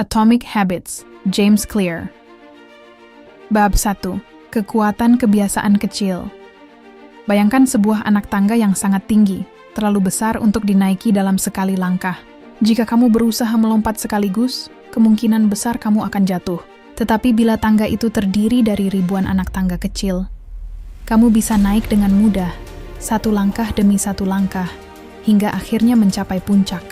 Atomic Habits, James Clear. Bab 1. Kekuatan kebiasaan kecil. Bayangkan sebuah anak tangga yang sangat tinggi, terlalu besar untuk dinaiki dalam sekali langkah. Jika kamu berusaha melompat sekaligus, kemungkinan besar kamu akan jatuh. Tetapi bila tangga itu terdiri dari ribuan anak tangga kecil, kamu bisa naik dengan mudah, satu langkah demi satu langkah, hingga akhirnya mencapai puncak.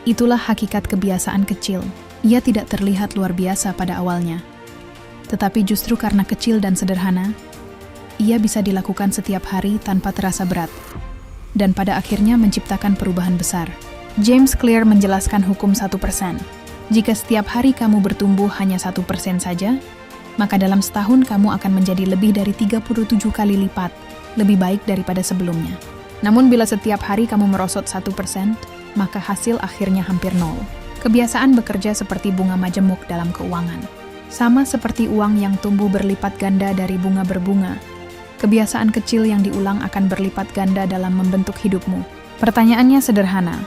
Itulah hakikat kebiasaan kecil. Ia tidak terlihat luar biasa pada awalnya. Tetapi justru karena kecil dan sederhana, ia bisa dilakukan setiap hari tanpa terasa berat, dan pada akhirnya menciptakan perubahan besar. James Clear menjelaskan hukum 1%. Jika setiap hari kamu bertumbuh hanya 1% saja, maka dalam setahun kamu akan menjadi lebih dari 37 kali lipat, lebih baik daripada sebelumnya. Namun bila setiap hari kamu merosot 1%, maka hasil akhirnya hampir nol. Kebiasaan bekerja seperti bunga majemuk dalam keuangan. Sama seperti uang yang tumbuh berlipat ganda dari bunga berbunga, kebiasaan kecil yang diulang akan berlipat ganda dalam membentuk hidupmu. Pertanyaannya sederhana,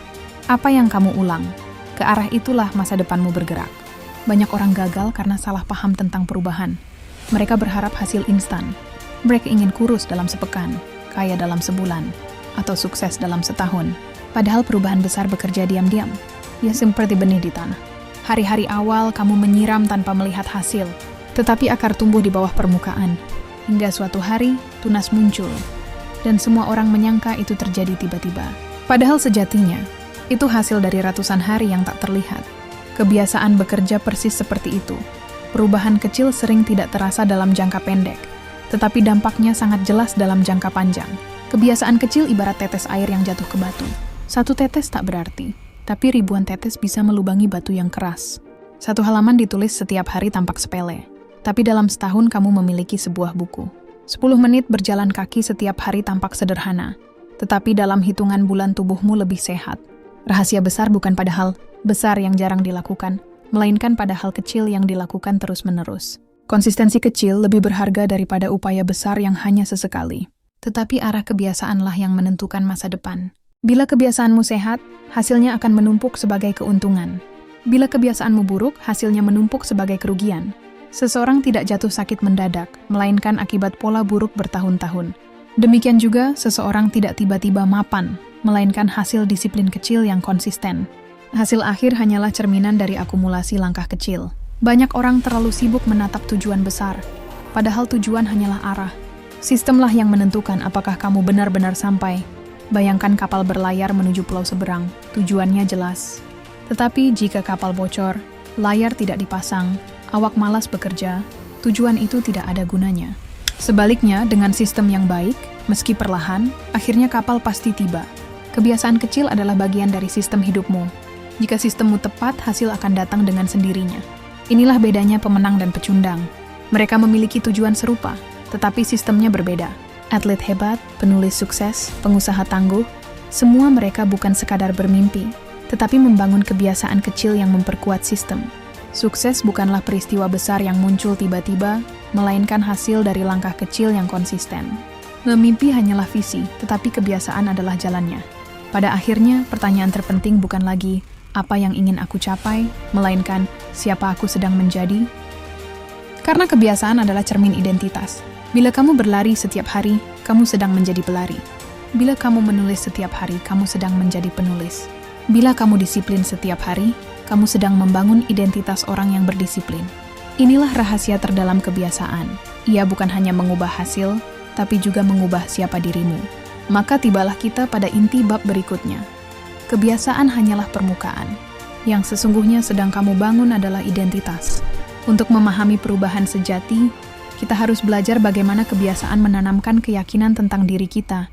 apa yang kamu ulang? Ke arah itulah masa depanmu bergerak. Banyak orang gagal karena salah paham tentang perubahan. Mereka berharap hasil instan. Mereka ingin kurus dalam sepekan, kaya dalam sebulan, atau sukses dalam setahun. Padahal perubahan besar bekerja diam-diam. Ya seperti benih di tanah. Hari-hari awal kamu menyiram tanpa melihat hasil, tetapi akar tumbuh di bawah permukaan. Hingga suatu hari, tunas muncul. Dan semua orang menyangka itu terjadi tiba-tiba. Padahal sejatinya, itu hasil dari ratusan hari yang tak terlihat. Kebiasaan bekerja persis seperti itu. Perubahan kecil sering tidak terasa dalam jangka pendek, tetapi dampaknya sangat jelas dalam jangka panjang. Kebiasaan kecil ibarat tetes air yang jatuh ke batu. Satu tetes tak berarti, tapi ribuan tetes bisa melubangi batu yang keras. Satu halaman ditulis setiap hari tampak sepele, tapi dalam setahun kamu memiliki sebuah buku. 10 menit berjalan kaki setiap hari tampak sederhana, tetapi dalam hitungan bulan tubuhmu lebih sehat. Rahasia besar bukan pada hal besar yang jarang dilakukan, melainkan pada hal kecil yang dilakukan terus-menerus. Konsistensi kecil lebih berharga daripada upaya besar yang hanya sesekali. Tetapi arah kebiasaanlah yang menentukan masa depan. Bila kebiasaanmu sehat, hasilnya akan menumpuk sebagai keuntungan. Bila kebiasaanmu buruk, hasilnya menumpuk sebagai kerugian. Seseorang tidak jatuh sakit mendadak, melainkan akibat pola buruk bertahun-tahun. Demikian juga, seseorang tidak tiba-tiba mapan, melainkan hasil disiplin kecil yang konsisten. Hasil akhir hanyalah cerminan dari akumulasi langkah kecil. Banyak orang terlalu sibuk menatap tujuan besar, padahal tujuan hanyalah arah. Sistemlah yang menentukan apakah kamu benar-benar sampai. Bayangkan kapal berlayar menuju pulau seberang, tujuannya jelas. Tetapi jika kapal bocor, layar tidak dipasang, awak malas bekerja, tujuan itu tidak ada gunanya. Sebaliknya, dengan sistem yang baik, meski perlahan, akhirnya kapal pasti tiba. Kebiasaan kecil adalah bagian dari sistem hidupmu. Jika sistemmu tepat, hasil akan datang dengan sendirinya. Inilah bedanya pemenang dan pecundang. Mereka memiliki tujuan serupa, tetapi sistemnya berbeda. Atlet hebat, penulis sukses, pengusaha tangguh, semua mereka bukan sekadar bermimpi, tetapi membangun kebiasaan kecil yang memperkuat sistem. Sukses bukanlah peristiwa besar yang muncul tiba-tiba, melainkan hasil dari langkah kecil yang konsisten. Memimpi hanyalah visi, tetapi kebiasaan adalah jalannya. Pada akhirnya, pertanyaan terpenting bukan lagi, apa yang ingin aku capai, melainkan, siapa aku sedang menjadi? Karena kebiasaan adalah cermin identitas. Bila kamu berlari setiap hari, kamu sedang menjadi pelari. Bila kamu menulis setiap hari, kamu sedang menjadi penulis. Bila kamu disiplin setiap hari, kamu sedang membangun identitas orang yang berdisiplin. Inilah rahasia terdalam kebiasaan. Ia bukan hanya mengubah hasil, tapi juga mengubah siapa dirimu. Maka tibalah kita pada inti bab berikutnya. Kebiasaan hanyalah permukaan. Yang sesungguhnya sedang kamu bangun adalah identitas. Untuk memahami perubahan sejati, kita harus belajar bagaimana kebiasaan menanamkan keyakinan tentang diri kita,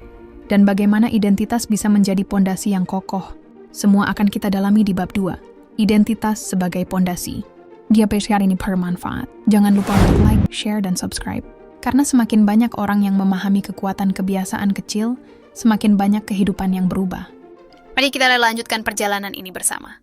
dan bagaimana identitas bisa menjadi pondasi yang kokoh. Semua akan kita dalami di bab 2, identitas sebagai pondasi. Jika episode ini bermanfaat, jangan lupa untuk like, share, dan subscribe. Karena semakin banyak orang yang memahami kekuatan kebiasaan kecil, semakin banyak kehidupan yang berubah. Mari kita lanjutkan perjalanan ini bersama.